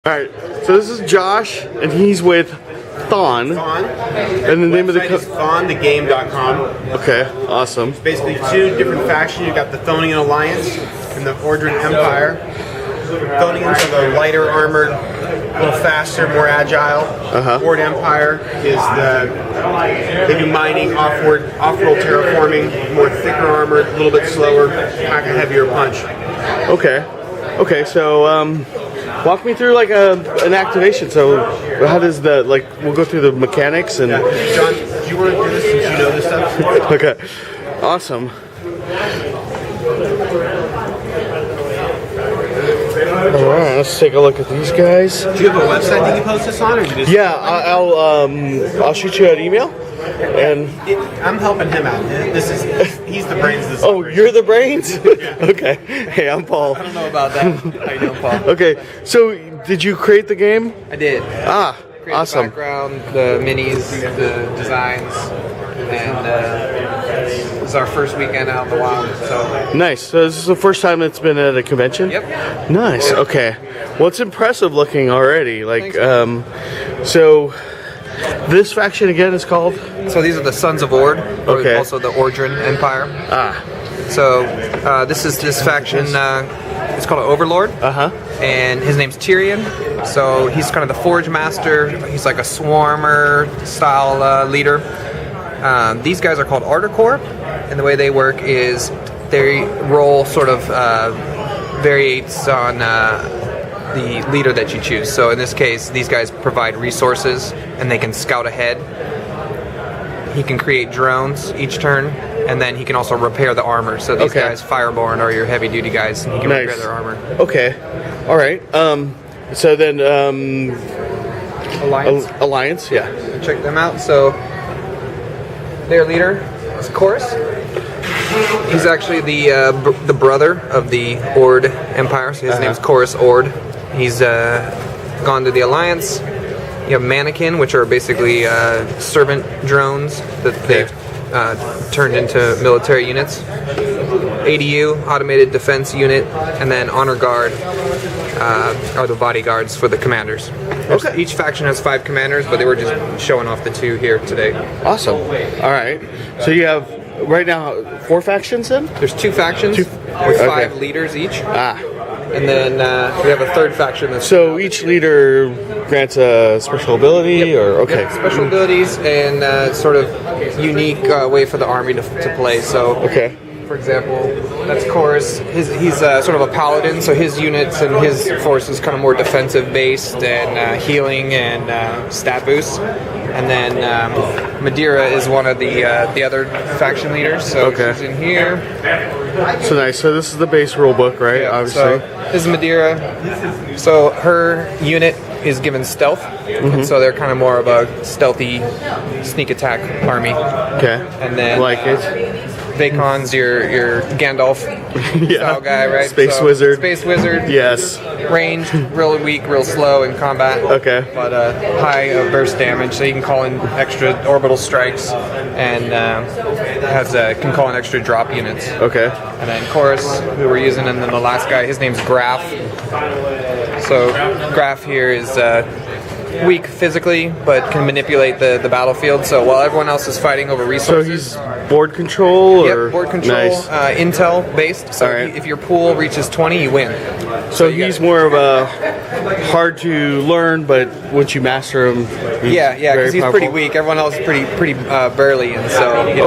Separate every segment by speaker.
Speaker 1: Alright, so this is Josh, and he's with Thon.
Speaker 2: Thon.
Speaker 1: And the name of the
Speaker 2: is ThonTheGame.com.
Speaker 1: Okay, awesome.
Speaker 2: It's basically two different factions. You got the Thonian Alliance and the Ordrin Empire. Thonians are the lighter armored, a little faster, more agile. Ord Empire is they do mining, off-world terraforming, more thicker armored, a little bit slower, pack a heavier punch.
Speaker 1: Okay, so walk me through like an activation. So how does the, we'll go through the mechanics and...
Speaker 2: John, do you want to do this since you know this stuff?
Speaker 1: Okay, awesome. Alright, let's take a look at these guys.
Speaker 2: Do you have a website that you post this on, or you just...
Speaker 1: Yeah, I'll shoot you an email. And
Speaker 2: I'm helping him out. He's the brains of this.
Speaker 1: oh, you're the brains? Okay. Hey, I'm Paul.
Speaker 3: I don't know about that. How you doing, Paul?
Speaker 1: Okay, so did you create the game?
Speaker 3: I did.
Speaker 1: Created awesome.
Speaker 3: The background, the minis, the designs, and this is our first weekend out in the wild. So
Speaker 1: nice. So this is the first time it's been at a convention?
Speaker 3: Yep.
Speaker 1: Nice. Okay. Well, it's impressive looking already. So this faction again is called?
Speaker 3: So these are the Sons of Ord, or
Speaker 1: okay.
Speaker 3: also the Ordrin Empire. So this faction. It's called an Overlord. And his name's Tyrion. So he's kind of the Forge Master. He's like a Swarmer style leader. These guys are called Articore, and the way they work is their role sort of varies on the leader that you choose. So in this case, these guys provide resources, and they can scout ahead. He can create drones each turn, and then he can also repair the armor. So these guys, Fireborn, are your heavy-duty guys, and he can repair their armor.
Speaker 1: Okay. All right. So then, Alliance, yeah.
Speaker 3: Check them out. So their leader is Chorus. He's actually the brother of the Ord Empire. So his name's Chorus Ord. He's gone to the Alliance. You have Mannequin, which are basically servant drones that they've turned into military units. ADU, Automated Defense Unit, and then Honor Guard are the bodyguards for the commanders. Okay. Each faction has 5 commanders, but they were just showing off the 2 here today.
Speaker 1: Awesome. All right. So you have right now 4 factions then?
Speaker 3: There's 2 factions with 5 leaders each. And then we have a 3rd faction.
Speaker 1: So each leader grants a special ability, or
Speaker 3: special abilities and sort of unique way for the army to play. So, for example, that's Chorus. He's sort of a paladin, so his units and his force is kind of more defensive based and healing and stat boosts. And then Madeira is one of the other faction leaders. So she's in here.
Speaker 1: So nice. So this is the base rule book, right?
Speaker 3: Yeah,
Speaker 1: obviously.
Speaker 3: So this is Madeira. So her unit is given stealth, and so they're kind of more of a stealthy sneak attack army.
Speaker 1: Okay.
Speaker 3: And then Vacon's your Gandalf style guy, right?
Speaker 1: Space wizard.
Speaker 3: Space wizard.
Speaker 1: Yes.
Speaker 3: Range, real weak, real slow in combat.
Speaker 1: Okay.
Speaker 3: But high burst damage, so you can call in extra orbital strikes, and can call in extra drop units.
Speaker 1: Okay.
Speaker 3: And then Chorus, who we're using, and then the last guy, his name's Graf. So Graf here is weak physically, but can manipulate the battlefield. So while everyone else is fighting over resources,
Speaker 1: so he's board control.
Speaker 3: Yep, board control,
Speaker 1: nice.
Speaker 3: Intel based. So if your pool reaches 20, you win.
Speaker 1: So he's more of a hard to learn, but once you master him,
Speaker 3: because he's pretty weak. Everyone else is pretty burly, and so he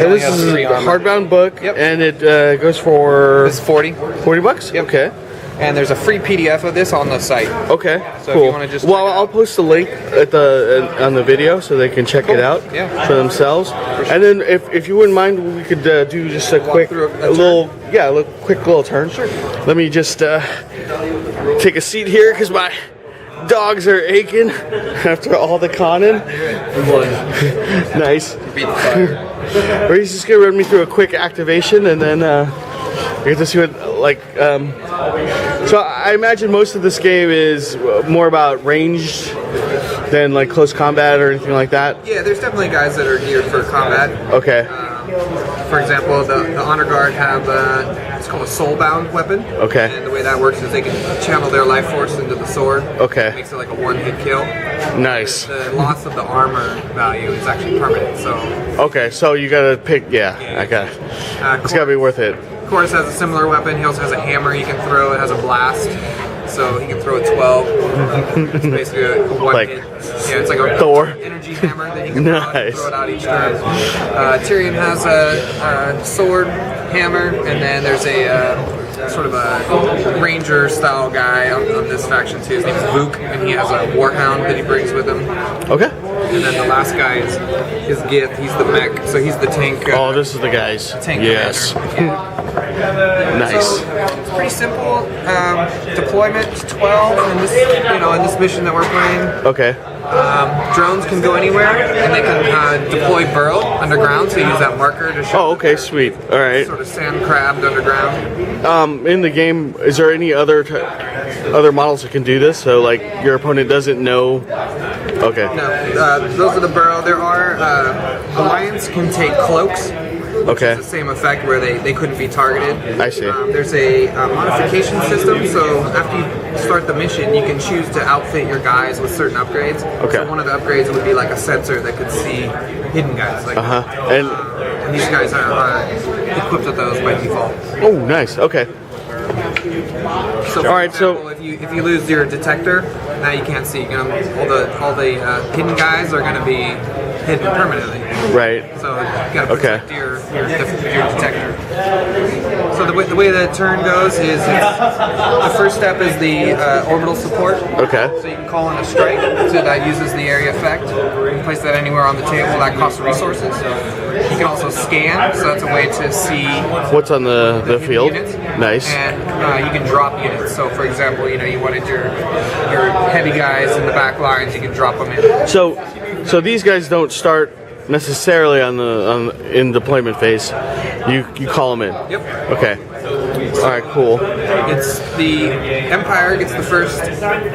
Speaker 3: only has 3 armor.
Speaker 1: Hardbound book, and it goes for
Speaker 3: It's $40.
Speaker 1: $40.
Speaker 3: Yep.
Speaker 1: Okay.
Speaker 3: And there's a free PDF of this on the site.
Speaker 1: Okay.
Speaker 3: So
Speaker 1: cool.
Speaker 3: if you want to just
Speaker 1: I'll post a link at on the video so they can check it out for themselves. And then if you wouldn't mind, we could do just a quick quick little turn.
Speaker 3: Sure.
Speaker 1: Let me just take a seat here because my dogs are aching after all the conning. Nice. Or he's just gonna run me through a quick activation, and then you get to see what So I imagine most of this game is more about ranged than like close combat or anything like that.
Speaker 3: Yeah, there's definitely guys that are geared for combat.
Speaker 1: Okay.
Speaker 3: For example, the Honor Guard have it's called a soulbound weapon.
Speaker 1: Okay.
Speaker 3: And the way that works is they can channel their life force into the sword.
Speaker 1: Okay.
Speaker 3: It makes it like a one-hit kill.
Speaker 1: Nice.
Speaker 3: The loss of the armor value is actually permanent. So.
Speaker 1: Okay, so you gotta pick. Yeah, I got. It's gotta be worth it.
Speaker 3: Chorus has a similar weapon. He also has a hammer he can throw. It has a blast. So he can throw a 12. It's basically a one
Speaker 1: Like
Speaker 3: hit. Yeah, it's like a
Speaker 1: Thor.
Speaker 3: energy hammer that he can
Speaker 1: Nice.
Speaker 3: throw it out each turn. Tyrion has a sword, hammer, and then there's a sort of a ranger style guy on this faction too. His name is Vuk, and he has a warhound that he brings with him.
Speaker 1: Okay.
Speaker 3: And then the last guy is Gith. He's the mech, so he's the tank.
Speaker 1: Oh, this is the guys.
Speaker 3: Tank
Speaker 1: Yes. Nice.
Speaker 3: So it's pretty simple. Deployment 12 in this, in this mission that we're playing.
Speaker 1: Okay.
Speaker 3: Drones can go anywhere, and they can deploy burrow underground. So you use that marker to show.
Speaker 1: Oh, okay, sweet. All right.
Speaker 3: Sort of sand crabbed underground.
Speaker 1: In the game, is there any other models that can do this? So, like, your opponent doesn't know. Okay.
Speaker 3: No, those are the burrow. There are Alliance can take cloaks.
Speaker 1: Okay.
Speaker 3: The same effect where they couldn't be targeted.
Speaker 1: I see.
Speaker 3: There's a modification system, so after you start the mission, you can choose to outfit your guys with certain upgrades.
Speaker 1: Okay.
Speaker 3: So one of the upgrades would be like a sensor that could see hidden guys. Like, and these guys are equipped with those by default.
Speaker 1: Oh, nice. Okay.
Speaker 3: So for example, if you lose your detector, now you can't see. All the hidden guys are going to be hidden permanently.
Speaker 1: Right.
Speaker 3: So you got to protect your detector. So the way the turn goes is the first step is the orbital support.
Speaker 1: Okay.
Speaker 3: So you can call in a strike, so that uses the area effect. You can place that anywhere on the table. That costs resources. You can also scan, so that's a way to see
Speaker 1: what's on the field.
Speaker 3: Units.
Speaker 1: Nice.
Speaker 3: And you can drop units. So for example, you wanted your heavy guys in the back lines, you can drop them in.
Speaker 1: So these guys don't start necessarily in deployment phase. You call them in.
Speaker 3: Yep.
Speaker 1: Okay. All right. Cool.
Speaker 3: It's the Empire gets the first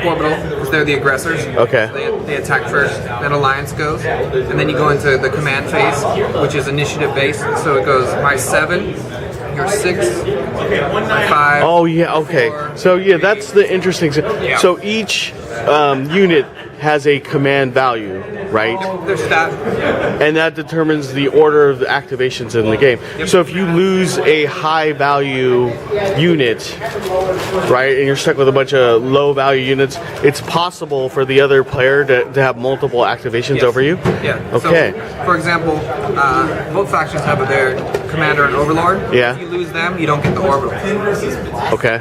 Speaker 3: orbital because they're the aggressors.
Speaker 1: Okay.
Speaker 3: So they attack first. Then Alliance goes, and then you go into the command phase, which is initiative based. So it goes my 7. Your 6, my 5.
Speaker 1: Oh yeah, okay.
Speaker 3: 4,
Speaker 1: So yeah,
Speaker 3: 3.
Speaker 1: that's the interesting.
Speaker 3: Yeah.
Speaker 1: So each unit has a command value, right?
Speaker 3: Their stat.
Speaker 1: And that determines the order of the activations in the game.
Speaker 3: Yep.
Speaker 1: So if you lose a high value unit, right, and you're stuck with a bunch of low value units, it's possible for the other player to have multiple activations
Speaker 3: Yes.
Speaker 1: over you?
Speaker 3: Yeah.
Speaker 1: Okay.
Speaker 3: So, for example, both factions have their commander and overlord.
Speaker 1: Yeah.
Speaker 3: If you lose them, you don't get the orbital.
Speaker 1: Okay.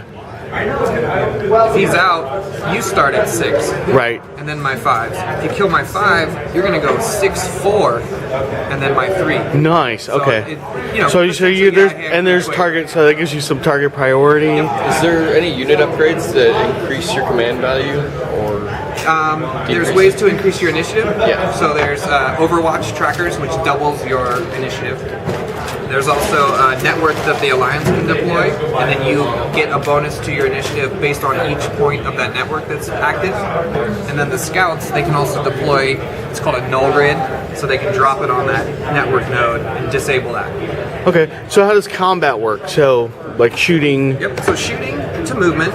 Speaker 3: If he's out, you start at 6.
Speaker 1: Right.
Speaker 3: And then my 5s. If you kill my 5, you're gonna go 6-4, and then my 3.
Speaker 1: Nice. Okay.
Speaker 3: So
Speaker 1: there's target, so that gives you some target priority.
Speaker 4: Is there any unit upgrades that increase your command value, or
Speaker 3: there's ways to increase your initiative.
Speaker 4: Yeah.
Speaker 3: So there's Overwatch trackers, which doubles your initiative. There's also a network that the Alliance can deploy, and then you get a bonus to your initiative based on each point of that network that's active. And then the Scouts, they can also deploy, it's called a null grid, so they can drop it on that network node and disable that.
Speaker 1: Okay, so how does combat work? So, like shooting.
Speaker 3: Yep, so shooting to movement.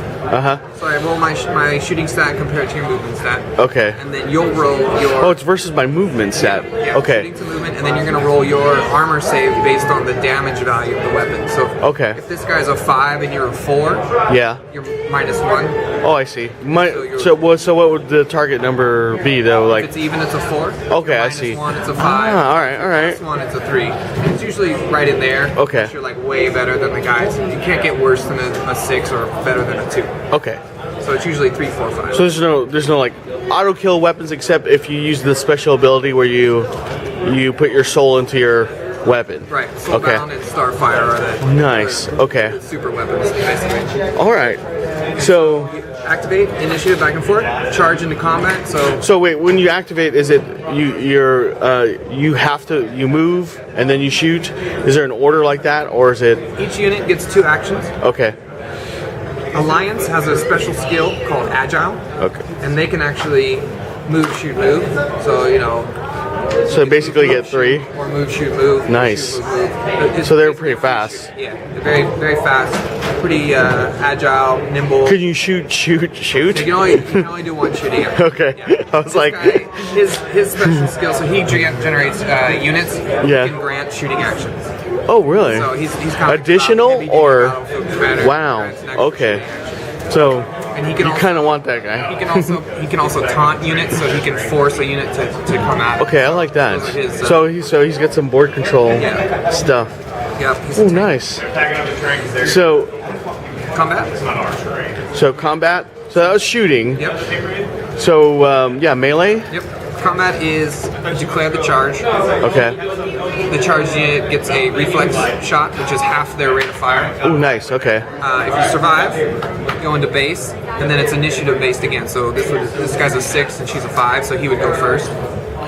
Speaker 3: So I roll my shooting stat compared to your movement stat.
Speaker 1: Okay.
Speaker 3: And then you'll roll your...
Speaker 1: Oh, it's versus my movement stat.
Speaker 3: Yeah,
Speaker 1: Okay.
Speaker 3: shooting to movement, and then you're going to roll your armor save based on the damage value of the weapon. So if this guy's a 5 and you're a 4,
Speaker 1: Yeah.
Speaker 3: you're -1.
Speaker 1: Oh, I see. So what would the target number be though? Like
Speaker 3: If it's even, it's a 4.
Speaker 1: Okay,
Speaker 3: You're
Speaker 1: I see.
Speaker 3: -1, it's a 5.
Speaker 1: Ah, all right.
Speaker 3: +1, it's a 3. It's usually right in there.
Speaker 1: Okay.
Speaker 3: Unless you're like way better than the guys. You can't get worse than a 6 or better than a 2.
Speaker 1: Okay.
Speaker 3: So it's usually 3, 4, 5.
Speaker 1: So there's no like auto kill weapons except if you use the special ability where you put your soul into your weapon.
Speaker 3: Right. Soulbound and Starfire are the
Speaker 1: Nice. Okay.
Speaker 3: super weapons, basically.
Speaker 1: All right. So
Speaker 3: Activate, initiative, back and forth, charge into combat.
Speaker 1: So wait, when you activate, is it you have to move and then you shoot? Is there an order like that, or is it?
Speaker 3: Each unit gets 2 actions.
Speaker 1: Okay.
Speaker 3: Alliance has a special skill called Agile.
Speaker 1: Okay.
Speaker 3: And they can actually move, shoot, move. So,
Speaker 1: So they basically get 3.
Speaker 3: Or move, shoot, move.
Speaker 1: Nice.
Speaker 3: Shoot, move.
Speaker 1: So they're pretty fast.
Speaker 3: Yeah, they're very, very fast. Pretty agile, nimble.
Speaker 1: Can you shoot?
Speaker 3: You can only do one shooting. Yeah.
Speaker 1: Okay.
Speaker 3: Yeah.
Speaker 1: I was
Speaker 3: This
Speaker 1: like,
Speaker 3: guy, his special skill. So he generates units.
Speaker 1: Yeah.
Speaker 3: He can grant shooting actions.
Speaker 1: oh really?
Speaker 3: So he's kind of
Speaker 1: Additional
Speaker 3: heavy duty
Speaker 1: or
Speaker 3: battlefield commander.
Speaker 1: wow?
Speaker 3: Grants an extra
Speaker 1: Okay.
Speaker 3: shooting action.
Speaker 1: So
Speaker 3: And he can
Speaker 1: you
Speaker 3: also-
Speaker 1: kind of want that guy.
Speaker 3: He can also taunt units, so he can force a unit to come at.
Speaker 1: Okay, I like that.
Speaker 3: Those are his,
Speaker 1: So he's got some board control
Speaker 3: Yeah.
Speaker 1: stuff.
Speaker 3: Yep. He's
Speaker 1: Oh,
Speaker 3: a tank.
Speaker 1: nice. So
Speaker 3: Combat.
Speaker 1: combat. So that was shooting.
Speaker 3: Yep.
Speaker 1: So yeah, melee.
Speaker 3: Yep. Combat is declare the charge.
Speaker 1: Okay.
Speaker 3: The charge unit gets a reflex shot, which is half their rate of fire.
Speaker 1: Oh, nice. Okay.
Speaker 3: If you survive, go into base, and then it's initiative based again. So this guy's a 6 and she's a 5, so he would go first.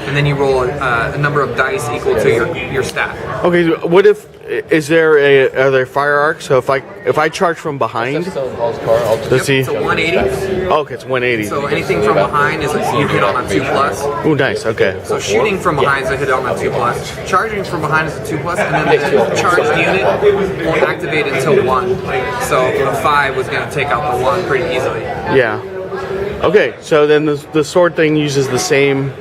Speaker 3: And then you roll a number of dice equal to your stat.
Speaker 1: Okay. What if are there fire arcs? So if I charge from behind, let's see.
Speaker 3: It's a 180.
Speaker 1: Oh, okay, it's 180.
Speaker 3: So anything from behind is you hit on a 2+.
Speaker 1: Oh, nice. Okay.
Speaker 3: So shooting from behind is a hit on a 2+. Charging from behind is a 2+, and then the charged unit won't activate until 1. So the 5 was going to take out the 1 pretty easily.
Speaker 1: Yeah. Okay. So then the sword thing uses the same.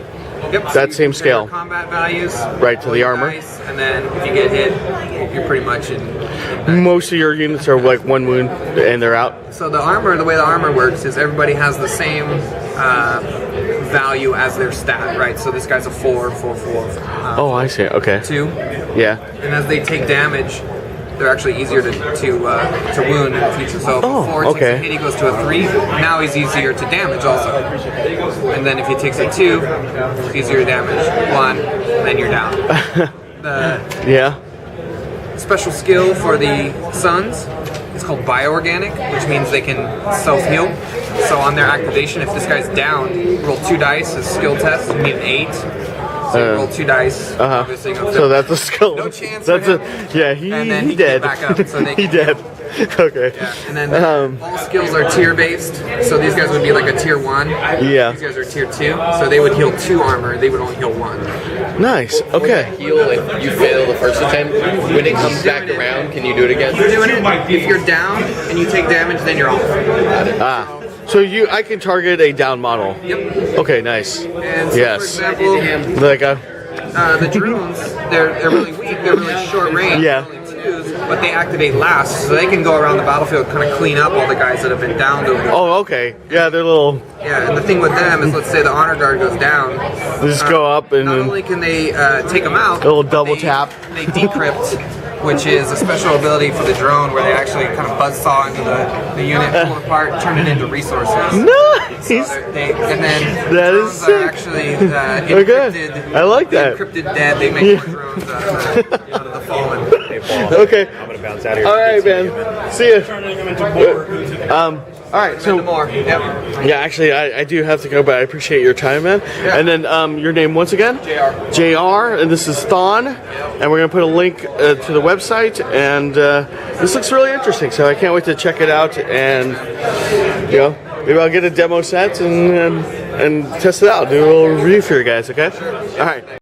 Speaker 3: Yep.
Speaker 1: That
Speaker 3: so
Speaker 1: same
Speaker 3: you
Speaker 1: scale.
Speaker 3: compare Combat values.
Speaker 1: Right to
Speaker 3: roll
Speaker 1: the
Speaker 3: your
Speaker 1: armor.
Speaker 3: dice, and then if you get hit, you're pretty much in.
Speaker 1: Most of your units are like 1 wound and they're out.
Speaker 3: So the way the armor works is everybody has the same value as their stat, right? So this guy's a 4, 4, 4.
Speaker 1: Oh, I see. Okay.
Speaker 3: 2,
Speaker 1: Yeah.
Speaker 3: and as they take damage, they're actually easier to wound in the future. So
Speaker 1: Oh,
Speaker 3: before it
Speaker 1: okay.
Speaker 3: takes a hit, he goes to a 3. Now he's easier to damage also. And then if he takes a 2, it's easier to damage. 1, then you're down. The
Speaker 1: Yeah.
Speaker 3: special skill for the Suns is called Bioorganic, which means they can self-heal. So on their activation, if this guy's down, roll 2 dice as skill test. You need an 8. So you roll 2 dice. Obviously, you go
Speaker 1: So that's a skill.
Speaker 3: No chance
Speaker 1: That's
Speaker 3: for
Speaker 1: yeah. He
Speaker 3: And then
Speaker 1: he
Speaker 3: he can
Speaker 1: dead.
Speaker 3: get back up, so they
Speaker 1: he
Speaker 3: can-
Speaker 1: dead. Okay.
Speaker 3: And then all skills are tier based. So these guys would be like a tier 1.
Speaker 1: Yeah.
Speaker 3: These guys are tier 2. So they would heal 2 armor. They would only heal 1.
Speaker 1: Nice. Okay.
Speaker 4: Heal if you fail the first attempt. When it comes back around, can you do it again?
Speaker 3: You're doing it. If you're down and you take damage, then you're off.
Speaker 1: Ah. So I can target a down model.
Speaker 3: Yep.
Speaker 1: Okay. Nice.
Speaker 3: And so
Speaker 1: Yes.
Speaker 3: for example,
Speaker 1: Like
Speaker 3: the drones, they're really weak. They're really short range.
Speaker 1: Yeah.
Speaker 3: They're only 2s, but they activate last, so they can go around the battlefield, kind of clean up all the guys that have been downed over.
Speaker 1: oh, okay. Yeah, they're little.
Speaker 3: Yeah, and the thing with them is, let's say the honor guard goes down.
Speaker 1: They just go up and
Speaker 3: Not
Speaker 1: then.
Speaker 3: only can they take them out,
Speaker 1: A little
Speaker 3: but
Speaker 1: double
Speaker 3: they-
Speaker 1: tap.
Speaker 3: They decrypt, which is a special ability for the drone where they actually kind of buzzsaw into the unit, pull it apart, turn it into resources.
Speaker 1: Nice.
Speaker 3: And then
Speaker 1: That is
Speaker 3: drones
Speaker 1: sick.
Speaker 3: are actually
Speaker 1: Okay.
Speaker 3: encrypted.
Speaker 1: I like that.
Speaker 3: Encrypted dead. They make more drones out of the fallen.
Speaker 1: Okay. All right, man. See ya. All right. So.
Speaker 3: More. Yep.
Speaker 1: Yeah, actually, I do have to go, but I appreciate your time, man.
Speaker 3: Yeah.
Speaker 1: And then your name once again?
Speaker 3: JR.
Speaker 1: JR, and this is Thon. And we're going to put a link to the website. And this looks really interesting, so I can't wait to check it out. And, maybe I'll get a demo set and test it out. Do a little review for you guys, okay? All right.